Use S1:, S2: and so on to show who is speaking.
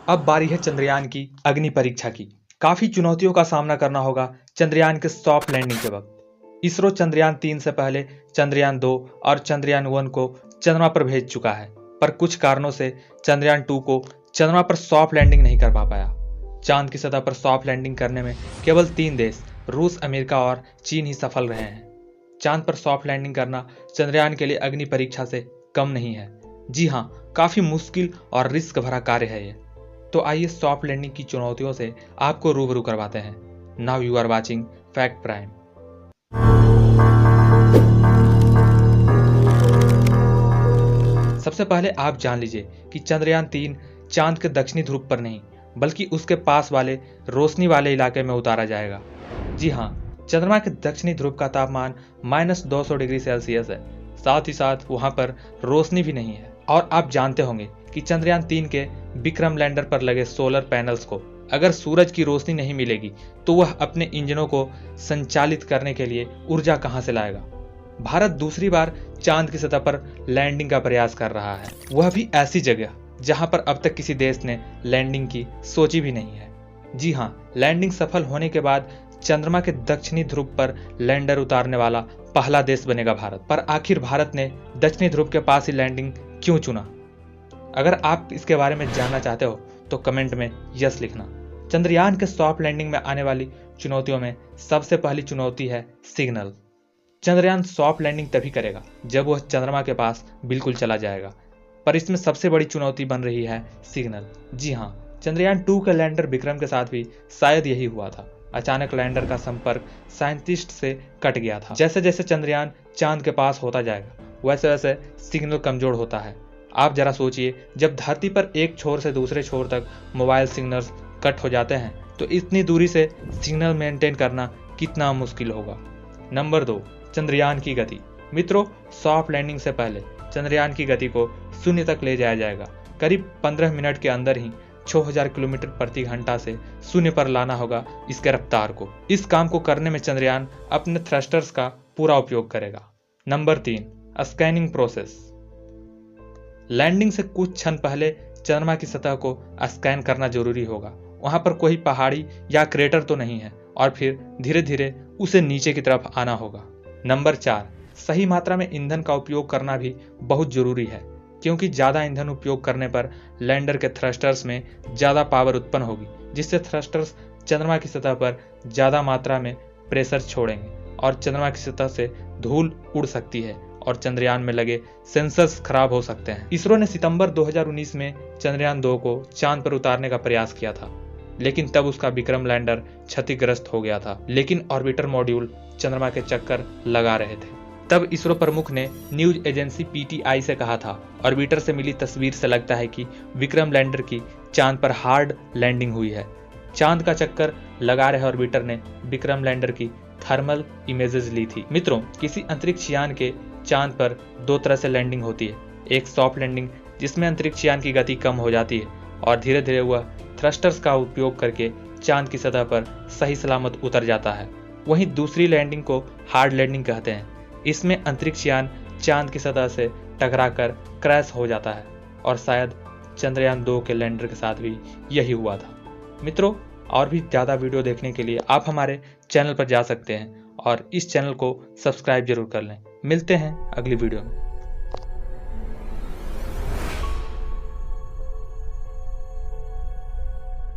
S1: अब बारी है चंद्रयान की अग्नि परीक्षा की। काफी चुनौतियों का सामना करना होगा चंद्रयान के सॉफ्ट लैंडिंग के वक्त। इसरो चंद्रयान 3 से पहले चंद्रयान 2 और चंद्रयान 1 को चंद्रमा पर भेज चुका है, पर कुछ कारणों से चंद्रयान 2 को चंद्रमा पर सॉफ्ट लैंडिंग नहीं कर पाया। चांद की सतह पर सॉफ्ट लैंडिंग करने में केवल 3 देश रूस, अमेरिका और चीन ही सफल रहे हैं। चांद पर सॉफ्ट लैंडिंग करना चंद्रयान के लिए अग्नि परीक्षा से कम नहीं है। जी हाँ, काफी मुश्किल और रिस्क भरा कार्य है ये। तो आइए सॉफ्ट लैंडिंग की चुनौतियों से आपको रूबरू करवाते हैं। Now you are watching fact prime. सबसे पहले आप जान लीजिए कि चंद्रयान 3 चांद के दक्षिणी ध्रुव पर नहीं, बल्कि उसके पास वाले रोशनी वाले इलाके में उतारा जाएगा। जी हाँ, चंद्रमा के दक्षिणी ध्रुव का तापमान -200 डिग्री सेल्सियस है। साथ ही साथ वहां पर रोशनी भी नहीं है। और आप जानते होंगे कि चंद्रयान 3 के विक्रम लैंडर पर लगे सोलर पैनल्स को अगर सूरज की रोशनी नहीं मिलेगी तो वह अपने इंजनों को संचालित करने के लिए ऊर्जा कहां से लाएगा। भारत दूसरी बार चांद की सतह पर लैंडिंग का प्रयास कर रहा है, वह भी ऐसी जगह जहां पर अब तक किसी देश ने लैंडिंग की सोची भी नहीं है। जी हाँ, लैंडिंग सफल होने के बाद चंद्रमा के दक्षिणी ध्रुव पर लैंडर उतारने वाला पहला देश बनेगा भारत। पर आखिर भारत ने दक्षिणी ध्रुव के पास ही लैंडिंग क्यों चुना? अगर आप इसके बारे में जानना चाहते हो तो कमेंट में यस लिखना। चंद्रयान के सॉफ्ट लैंडिंग में आने वाली चुनौतियों में सबसे पहली चुनौती है सिग्नल। चंद्रयान सॉफ्ट लैंडिंग तभी करेगा जब वह चंद्रमा के पास बिल्कुल चला जाएगा, पर इसमें सबसे बड़ी चुनौती बन रही है सिग्नल। जी हाँ, चंद्रयान 2 के लैंडर विक्रम के साथ भी शायद यही हुआ था। अचानक लैंडर का संपर्क साइंटिस्ट से कट गया था। जैसे जैसे चंद्रयान चांद के पास होता जाएगा वैसे वैसे सिग्नल कमजोर होता है। आप जरा सोचिए, जब धरती पर एक छोर से दूसरे छोर तक मोबाइल सिग्नल्स कट हो जाते हैं तो इतनी दूरी से सिग्नल मेंटेन करना कितना मुश्किल होगा। नंबर 2, चंद्रयान की गति। मित्रों, सॉफ्ट लैंडिंग से पहले चंद्रयान की गति को शून्य तक ले जाया जाएगा। करीब 15 मिनट के अंदर ही 6000 किलोमीटर प्रति घंटा से शून्य पर लाना होगा इसके रफ्तार को। इस काम को करने में चंद्रयान अपने थ्रस्टर्स का पूरा उपयोग करेगा। Number 3, scanning process. लैंडिंग से कुछ क्षण पहले चंद्रमा की सतह को स्कैन करना जरूरी होगा। वहां पर कोई पहाड़ी या क्रेटर तो नहीं है, और फिर धीरे धीरे उसे नीचे की तरफ आना होगा। नंबर 4, सही मात्रा में ईंधन का उपयोग करना भी बहुत जरूरी है, क्योंकि ज्यादा ईंधन उपयोग करने पर लैंडर के थ्रस्टर्स में ज्यादा पावर उत्पन्न होगी, जिससे थ्रस्टर्स चंद्रमा की सतह पर ज्यादा मात्रा में प्रेशर छोड़ेंगे और चंद्रमा की सतह से धूल उड़ सकती है और चंद्रयान में लगे सेंसर्स खराब हो सकते हैं। इसरो ने सितंबर 2019 में चंद्रयान 2 को चांद पर उतारने का प्रयास किया था, लेकिन तब उसका विक्रम लैंडर क्षतिग्रस्त हो गया था। लेकिन ऑर्बिटर मॉड्यूल चंद्रमा के चक्कर लगा रहे थे। तब इसरो प्रमुख ने न्यूज एजेंसी PTI से कहा था, ऑर्बिटर से मिली तस्वीर से लगता है कि विक्रम लैंडर की चांद पर हार्ड लैंडिंग हुई है। चांद का चक्कर लगा रहे ऑर्बिटर ने विक्रम लैंडर की थर्मल इमेजेस ली थी। मित्रों, किसी अंतरिक्ष यान के चांद पर 2 तरह से लैंडिंग होती है। एक सॉफ्ट लैंडिंग, जिसमें अंतरिक्ष यान की गति कम हो जाती है और धीरे धीरे वह थ्रस्टर्स का उपयोग करके चांद की सतह पर सही सलामत उतर जाता है। वहीं दूसरी लैंडिंग को हार्ड लैंडिंग कहते हैं। इसमें अंतरिक्ष यान चांद की सतह से टकराकर क्रैश हो जाता है, और शायद चंद्रयान 2 के लैंडर के साथ भी यही हुआ था। मित्रों, और भी ज़्यादा वीडियो देखने के लिए आप हमारे चैनल पर जा सकते हैं और इस चैनल को सब्सक्राइब जरूर कर लें। मिलते हैं अगली वीडियो में।